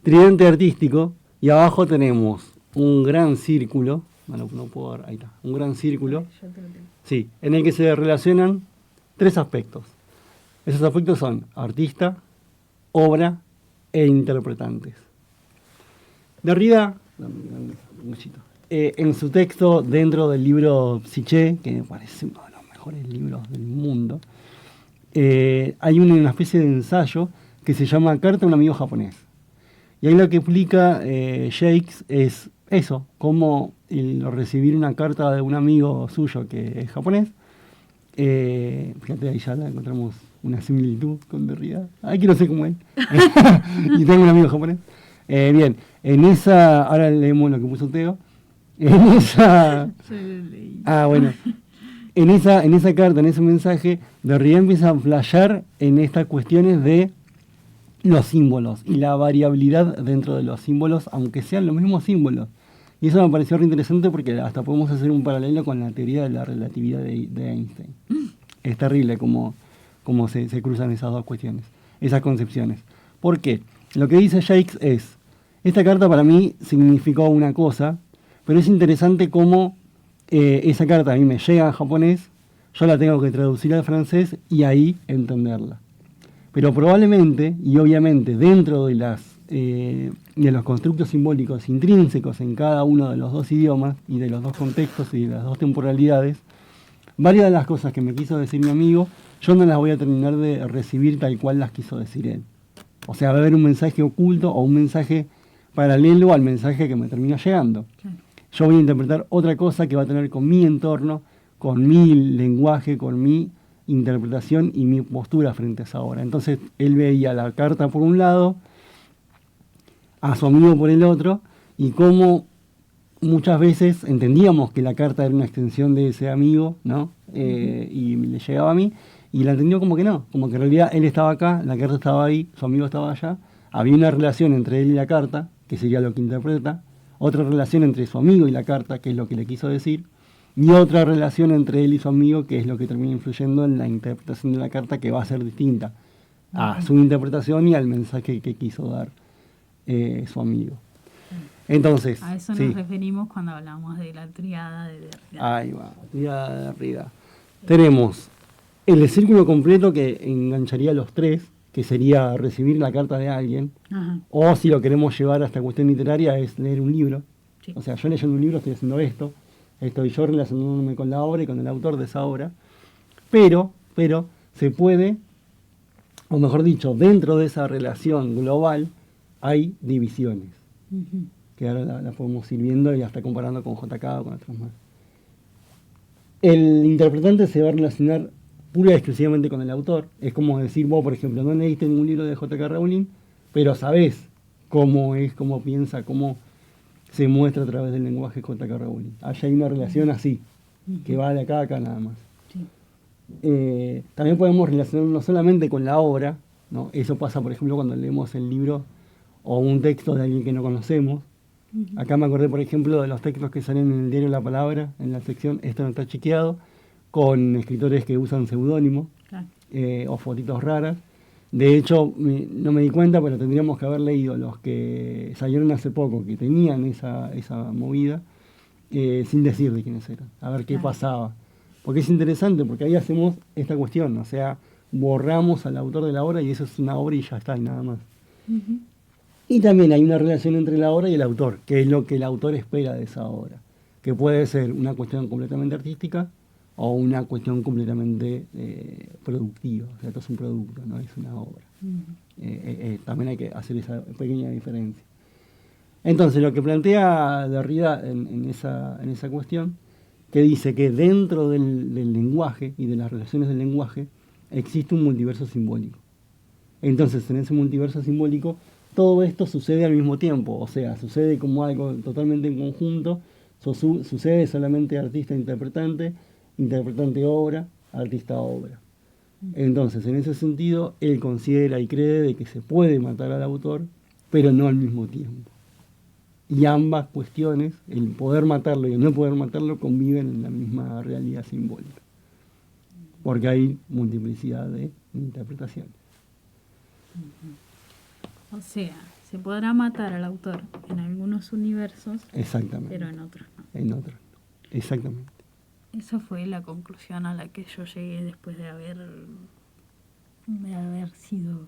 tridente artístico. Y abajo tenemos un gran círculo. Bueno, no puedo ver. Ahí está. Un gran círculo. Yo te lo tengo. Sí, en el que se relacionan tres aspectos. Esos aspectos son artista, obra e interpretantes. Derrida, en su texto dentro del libro Psyché, que me parece uno de los mejores libros del mundo, hay una especie de ensayo que se llama Carta a un amigo japonés. Y ahí lo que explica Shakes es eso, cómo recibir una carta de un amigo suyo que es japonés. Fíjate, ahí ya la encontramos una similitud con Derrida. Ay, que no sé cómo es. Y tengo un amigo japonés. Bien, en esa, ahora leemos lo que puso Teo, en esa, bueno, en esa carta, en ese mensaje, Derrida empieza a flashear en estas cuestiones de los símbolos y la variabilidad dentro de los símbolos, aunque sean los mismos símbolos, Y eso me pareció re interesante porque hasta podemos hacer un paralelo con la teoría de la relatividad de Einstein. Es terrible cómo se cruzan esas dos cuestiones, esas concepciones. ¿Por qué? Lo que dice Jacques es, esta carta para mí significó una cosa, pero es interesante cómo esa carta a mí me llega en japonés, yo la tengo que traducir al francés y ahí entenderla. Pero probablemente, y obviamente, dentro de los constructos simbólicos intrínsecos en cada uno de los dos idiomas y de los dos contextos y de las dos temporalidades, varias de las cosas que me quiso decir mi amigo, yo no las voy a terminar de recibir tal cual las quiso decir él. O sea, va a haber un mensaje oculto o un mensaje paralelo al mensaje que me termina llegando. Claro. Yo voy a interpretar otra cosa que va a tener con mi entorno, con mi lenguaje, con mi interpretación y mi postura frente a esa obra. Entonces, él veía la carta por un lado, a su amigo por el otro, y cómo muchas veces entendíamos que la carta era una extensión de ese amigo, ¿no? Y le llegaba a mí, y la entendió como que no, como que en realidad él estaba acá, la carta estaba ahí, su amigo estaba allá, había una relación entre él y la carta, que sería lo que interpreta, otra relación entre su amigo y la carta, que es lo que le quiso decir, y otra relación entre él y su amigo, que es lo que termina influyendo en la interpretación de la carta, que va a ser distinta a su interpretación y al mensaje que quiso dar su amigo. Entonces, a eso nos referimos cuando hablamos de la tríada de Derrida. Ahí va, tríada de Derrida. Tenemos el círculo completo que engancharía a los tres, que sería recibir la carta de alguien, ajá, o si lo queremos llevar a esta cuestión literaria, es leer un libro. Sí. O sea, yo leyendo un libro estoy haciendo esto, estoy yo relacionándome con la obra y con el autor de esa obra, pero se puede, o mejor dicho, dentro de esa relación global hay divisiones, que ahora la podemos ir viendo y hasta comparando con JK o con otros más. El interpretante se va a relacionar pura y exclusivamente con el autor. Es como decir, vos, por ejemplo, no leíste ningún libro de J.K. Rowling, pero sabés cómo es, cómo piensa, cómo se muestra a través del lenguaje J.K. Rowling. Allá hay una relación así, que va de acá a acá nada más. Sí. También podemos relacionarnos no solamente con la obra, ¿no? Eso pasa, por ejemplo, cuando leemos el libro o un texto de alguien que no conocemos. Acá me acordé, por ejemplo, de los textos que salen en el diario La Palabra, en la sección Esto no está chequeado, con escritores que usan seudónimo, claro, o fotitos raras. De hecho, no me di cuenta, pero tendríamos que haber leído los que salieron hace poco, que tenían esa movida, sin decir de quiénes eran, a ver qué pasaba. Porque es interesante, porque ahí hacemos esta cuestión, o sea, borramos al autor de la obra y eso es una obra y ya está, y nada más. Y también hay una relación entre la obra y el autor, que es lo que el autor espera de esa obra, que puede ser una cuestión completamente artística o una cuestión completamente productiva. O sea, esto es un producto, no es una obra. También hay que hacer esa pequeña diferencia. Entonces, lo que plantea Derrida en esa cuestión, que dice que dentro del lenguaje y de las relaciones del lenguaje existe un multiverso simbólico. Entonces, en ese multiverso simbólico, todo esto sucede al mismo tiempo, o sea, sucede como algo totalmente en conjunto, sucede solamente artista-interpretante, interpretante-obra, artista-obra. Entonces, en ese sentido, él considera y cree de que se puede matar al autor, pero no al mismo tiempo. Y ambas cuestiones, el poder matarlo y el no poder matarlo, conviven en la misma realidad simbólica, porque hay multiplicidad de interpretaciones. O sea, se podrá matar al autor en algunos universos, exactamente, pero en otros no. En otros no, exactamente. Esa fue la conclusión a la que yo llegué después de haber sido...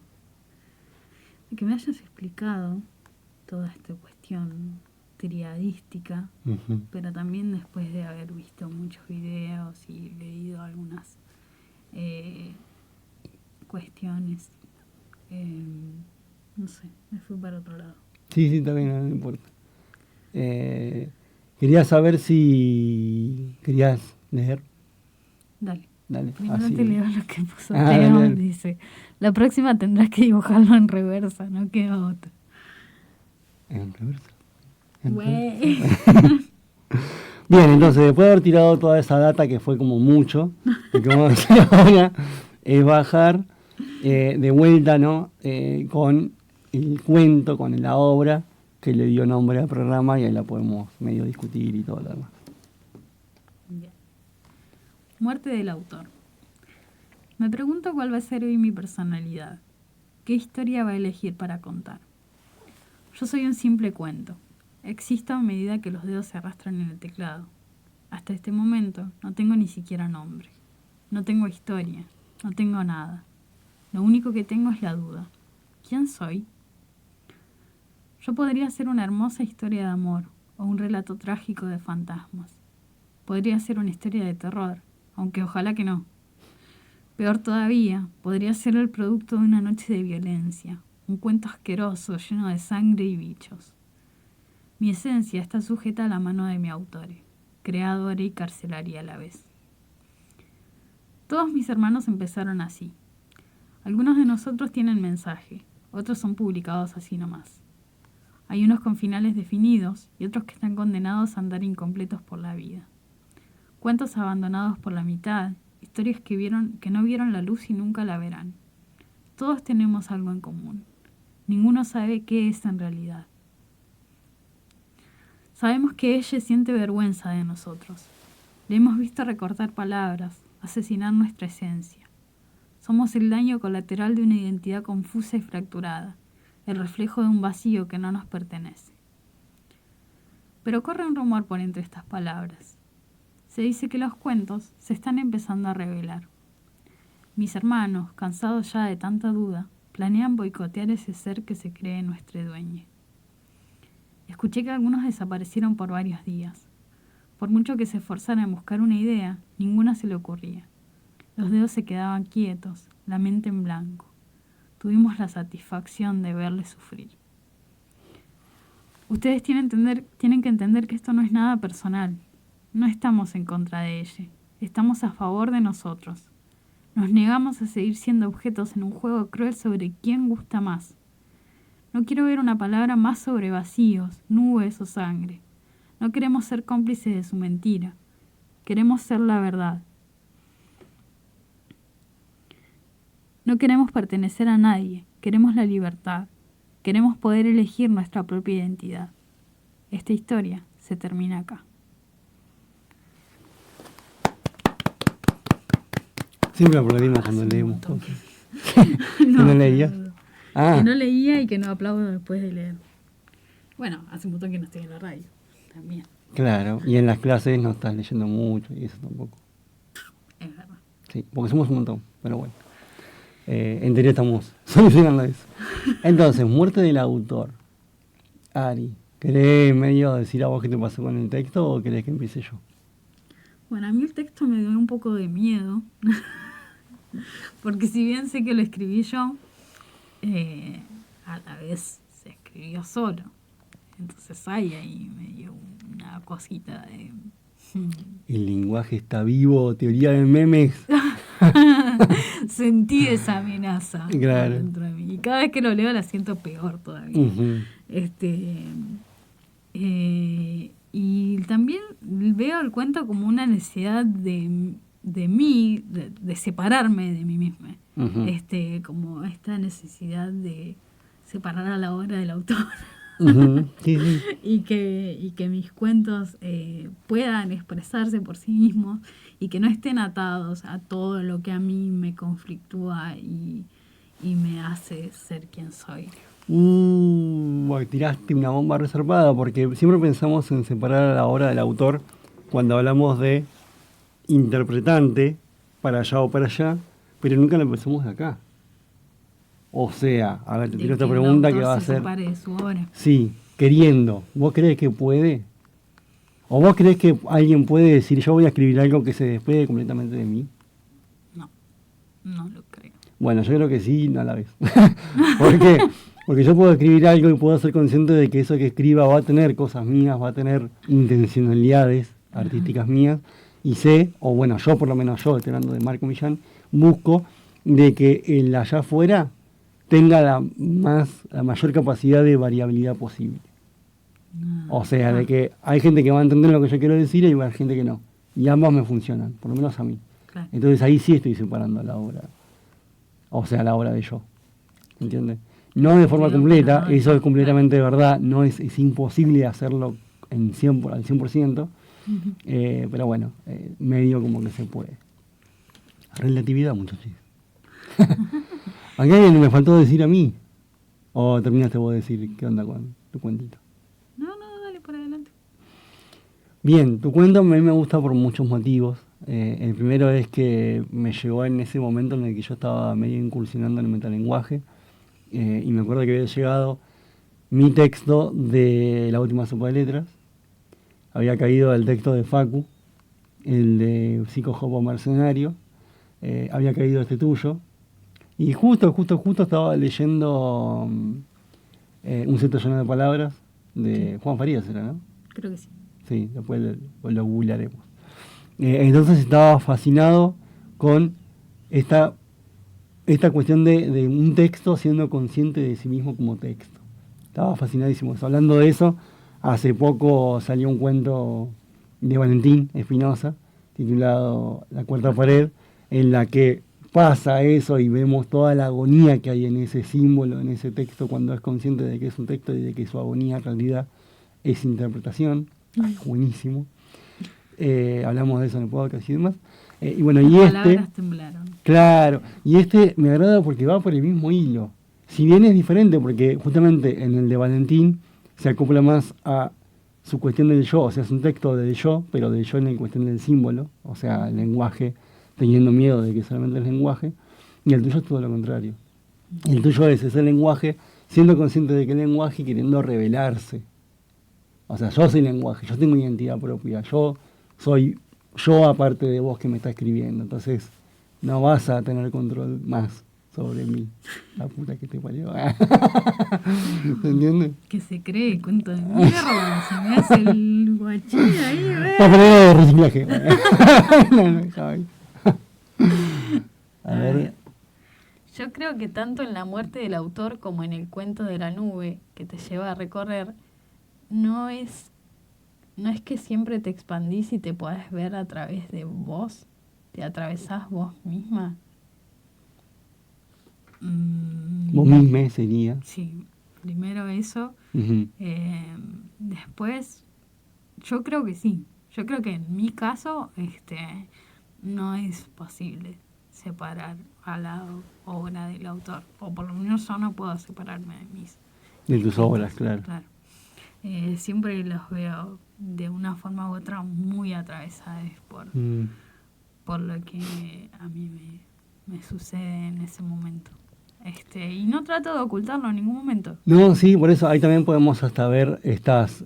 de que me hayas explicado toda esta cuestión triadística, pero también después de haber visto muchos videos y leído algunas cuestiones... no sé, me fui para otro lado. Sí, también, no importa. Quería saber si querías leer. Dale. Primero así. te leo lo que puso Teo, dice. La próxima tendrás que dibujarlo en reversa, no queda otra. ¿En reversa? Bien, entonces, después de haber tirado toda esa data, que fue como mucho, lo que vamos a hacer ahora es bajar de vuelta, ¿no? Con el cuento, con la obra, que le dio nombre al programa y ahí la podemos medio discutir y todo lo demás. Bien. Muerte del autor. Me pregunto cuál va a ser hoy mi personalidad. ¿Qué historia va a elegir para contar? Yo soy un simple cuento. Existo a medida que los dedos se arrastran en el teclado. Hasta este momento no tengo ni siquiera nombre. No tengo historia. No tengo nada. Lo único que tengo es la duda. ¿Quién soy? Yo podría ser una hermosa historia de amor o un relato trágico de fantasmas. Podría ser una historia de terror, aunque ojalá que no. Peor todavía, podría ser el producto de una noche de violencia, un cuento asqueroso lleno de sangre y bichos. Mi esencia está sujeta a la mano de mi autor, creadora y carcelaria a la vez. Todos mis hermanos empezaron así. Algunos de nosotros tienen mensaje, otros son publicados así nomás. Hay unos con finales definidos y otros que están condenados a andar incompletos por la vida. Cuentos abandonados por la mitad, historias que no vieron la luz y nunca la verán. Todos tenemos algo en común. Ninguno sabe qué es en realidad. Sabemos que ella siente vergüenza de nosotros. Le hemos visto recortar palabras, asesinar nuestra esencia. Somos el daño colateral de una identidad confusa y fracturada, el reflejo de un vacío que no nos pertenece. Pero corre un rumor por entre estas palabras. Se dice que los cuentos se están empezando a revelar. Mis hermanos, cansados ya de tanta duda, planean boicotear ese ser que se cree nuestro dueño. Escuché que algunos desaparecieron por varios días. Por mucho que se esforzaran en buscar una idea, ninguna se le ocurría. Los dedos se quedaban quietos, la mente en blanco. Tuvimos la satisfacción de verles sufrir. Ustedes tienen que entender que esto no es nada personal. No estamos en contra de ella. Estamos a favor de nosotros. Nos negamos a seguir siendo objetos en un juego cruel sobre quién gusta más. No quiero ver una palabra más sobre vacíos, nubes o sangre. No queremos ser cómplices de su mentira. Queremos ser la verdad. No queremos pertenecer a nadie, queremos la libertad, queremos poder elegir nuestra propia identidad. Esta historia se termina acá. Siempre aplaudimos cuando leemos cosas. No leías? Ah. Que no leía y que no aplaudo después de leer. Bueno, hace un montón que no estoy en la radio, también. Claro, y en las clases no estás leyendo mucho y eso tampoco. Es verdad. Sí, porque somos un montón, pero bueno. En teoría estamos solucionando eso. Entonces, muerte del autor. Ari, ¿querés medio decir a vos qué te pasó con el texto o querés que empiece yo? Bueno, a mí el texto me dio un poco de miedo, porque si bien sé que lo escribí yo, a la vez se escribió solo. Entonces hay ahí medio una cosita de... El lenguaje está vivo, teoría de memes. Sentí esa amenaza Claro. dentro de mí. Y cada vez que lo leo la siento peor todavía. Uh-huh. Y también veo el cuento como una necesidad de mí, de separarme de mí misma. Uh-huh. Como esta necesidad de separar a la obra del autor. Uh-huh. Sí, sí. y que mis cuentos puedan expresarse por sí mismos y que no estén atados a todo lo que a mí me conflictúa y me hace ser quien soy. Bueno, tiraste una bomba reservada porque siempre pensamos en separar a la obra del autor cuando hablamos de interpretante para allá o para allá, pero nunca lo pensamos de acá. O sea, a ver, te tiro esta pregunta que va a ser... De su obra. Sí, queriendo. ¿Vos crees que puede? ¿O vos crees que alguien puede decir yo voy a escribir algo que se despegue completamente de mí? No lo creo. Bueno, yo creo que sí, no a la vez. ¿Por qué? Porque yo puedo escribir algo y puedo ser consciente de que eso que escriba va a tener cosas mías, va a tener intencionalidades artísticas mías, y sé, o bueno, yo por lo menos yo, estoy hablando de Marco Millán, busco de que el allá afuera tenga la mayor capacidad de variabilidad posible. O sea, de que hay gente que va a entender lo que yo quiero decir y hay gente que no. Y ambas me funcionan, por lo menos a mí. Claro. Entonces ahí sí estoy separando la obra. O sea, la obra de yo. ¿Entiendes? No de forma Digo, completa, pero no, eso es claro. completamente verdad, no es imposible hacerlo al 100%, Ujú. pero bueno, medio como que se puede. Relatividad, muchachos. Acá me faltó decir a mí. ¿O terminaste vos de decir qué onda con tu cuentito? No, no, dale por adelante. Bien, tu cuento a mí me gusta por muchos motivos. El primero es que me llegó en ese momento en el que yo estaba medio incursionando en el metalenguaje. Y me acuerdo que había llegado mi texto de La Última Sopa de Letras. Había caído el texto de Facu, el de Psicojopo Mercenario. Había caído este tuyo. Y justo estaba leyendo Un Centro Lleno de Palabras de Juan Farías, era, ¿no? Creo que sí. Sí, después lo googlearemos. Entonces estaba fascinado con esta cuestión de un texto siendo consciente de sí mismo como texto. Estaba fascinadísimo. Hablando de eso, hace poco salió un cuento de Valentín Espinosa, titulado La Cuarta Pared, en la que pasa eso y vemos toda la agonía que hay en ese símbolo, en ese texto, cuando es consciente de que es un texto y de que su agonía en realidad es interpretación. Buenísimo. Hablamos de eso en el podcast y demás. Y bueno, y Las este, palabras temblaron. claro, y este me agrada porque va por el mismo hilo. Si bien es diferente, porque justamente en el de Valentín se acopla más a su cuestión del yo, o sea, es un texto del yo, pero del yo en la cuestión del símbolo, o sea, el lenguaje, teniendo miedo de que solamente es lenguaje, y el tuyo es todo lo contrario. Y el tuyo es ese lenguaje, siendo consciente de que el lenguaje queriendo revelarse. O sea, yo soy lenguaje, yo tengo identidad propia, yo soy yo aparte de vos que me está escribiendo, entonces no vas a tener control más sobre mí. La puta que te parió. ¿Se entiende? Que se cree cuento de mierda. Se me hace el guachín ahí, Papelera de reciclaje. No, dejaba ahí. A ver. Yo creo que tanto en la muerte del autor como en el cuento de la nube que te lleva a recorrer, no es que siempre te expandís y te podés ver a través de vos, te atravesás vos misma. Vos misma sería. Sí, primero eso. Ujú. Después, yo creo que sí. Yo creo que en mi caso, no es posible separar a la obra del autor. O por lo menos yo no puedo separarme de mis De tus obras, claro. Claro. Siempre los veo de una forma u otra muy atravesados por lo que a mí me sucede en ese momento. Y no trato de ocultarlo en ningún momento. No, sí, por eso ahí también podemos hasta ver estas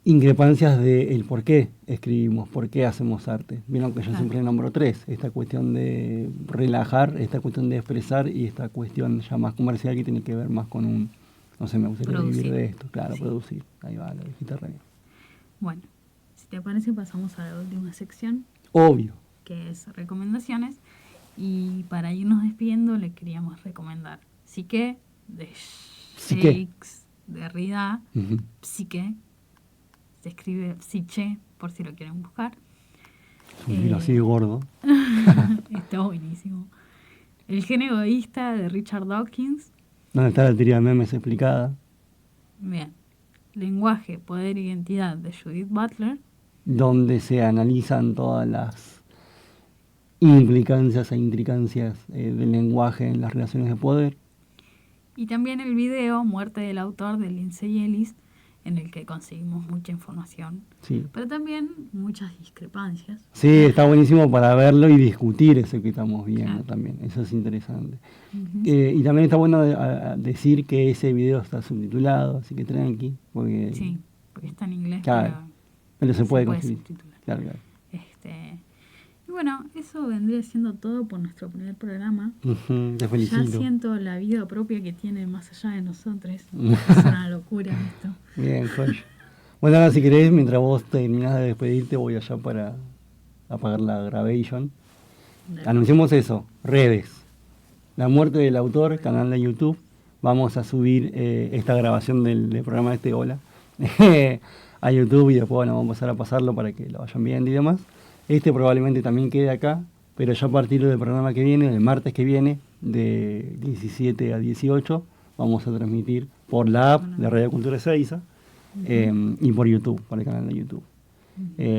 increpancias de el por qué escribimos, por qué hacemos arte. Vieron que yo Claro. siempre nombro tres, esta cuestión de relajar, esta cuestión de expresar y esta cuestión ya más comercial que tiene que ver más con un, no sé, me gustaría Producir. vivir de esto, claro, Sí. producir. Ahí va, lo dijiste re bien. Bueno, si te parece pasamos a la última sección, Obvio. que es recomendaciones. Y para irnos despidiendo le queríamos recomendar Psique, de Psique. Jacques Derrida. Ujú. Psique, se escribe Psiche, por si lo quieren buscar. Es un libro así de gordo. Está buenísimo. El gen egoísta de Richard Dawkins. ¿Dónde está la teoría de memes explicada? Bien. Lenguaje, poder e identidad de Judith Butler. Donde se analizan todas las implicancias e intricancias del lenguaje en las relaciones de poder. Y también el video Muerte del autor de Lindsay Ellis, en el que conseguimos mucha información, Sí. pero también muchas discrepancias. Sí, está buenísimo para verlo y discutir eso que estamos viendo Claro. también. Eso es interesante. Ujú. Y también está bueno decir que ese video está subtitulado, así que tranqui. Porque, Sí, porque está en inglés, Claro, pero se puede conseguir. subtitular. Claro, claro. Y bueno, eso vendría siendo todo por nuestro primer programa. Ujú, te Ya felicito. siento la vida propia que tiene más allá de nosotros. Es una locura esto. Bien, joya. Bueno, ahora si querés, mientras vos terminás de despedirte, voy allá para apagar la grabación. Anunciamos eso, redes. La muerte del autor, canal de YouTube. Vamos a subir esta grabación del programa de este Hola a YouTube y después bueno, vamos a empezar a pasarlo para que lo vayan viendo y demás. Este probablemente también quede acá pero ya a partir del programa que viene, el martes que viene, de 17 a 18, vamos a transmitir por la app de Radio Cultura Ezeiza y por YouTube, por el canal de YouTube.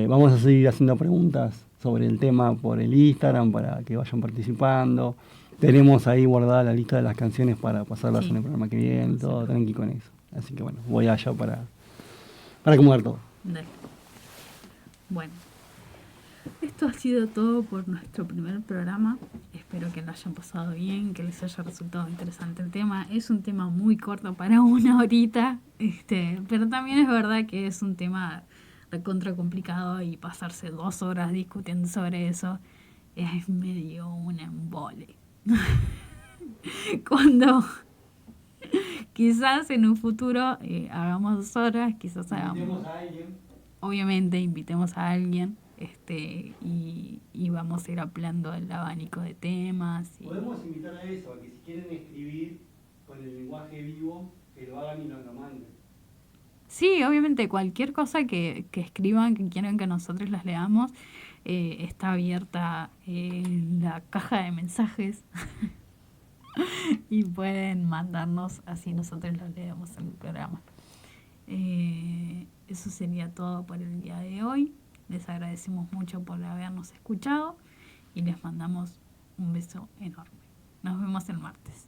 Vamos a seguir haciendo preguntas sobre el tema por el Instagram para que vayan participando. Tenemos ahí guardada la lista de las canciones para pasarlas en el programa que viene, todo tranqui con eso. Así que bueno, voy allá para acomodar todo. Dale. Bueno, esto ha sido todo por nuestro primer programa. Espero que lo hayan pasado bien, que les haya resultado interesante el tema. Es un tema muy corto para 1 horita, pero también es verdad que es un tema recontra complicado y pasarse 2 horas discutiendo sobre eso es medio un embole. Cuando quizás en un futuro hagamos 2 horas, quizás hagamos... Invitemos a alguien. Obviamente invitemos a alguien y vamos a ir ampliando el abanico de temas. Podemos invitar a eso, a que si quieren escribir con el lenguaje vivo, que lo hagan y nos lo manden. Sí, obviamente cualquier cosa que escriban, que quieran que nosotros las leamos, está abierta la caja de mensajes y pueden mandarnos, así nosotros los leemos en el programa. Eso sería todo por el día de hoy. Les agradecemos mucho por habernos escuchado y les mandamos un beso enorme. Nos vemos el martes.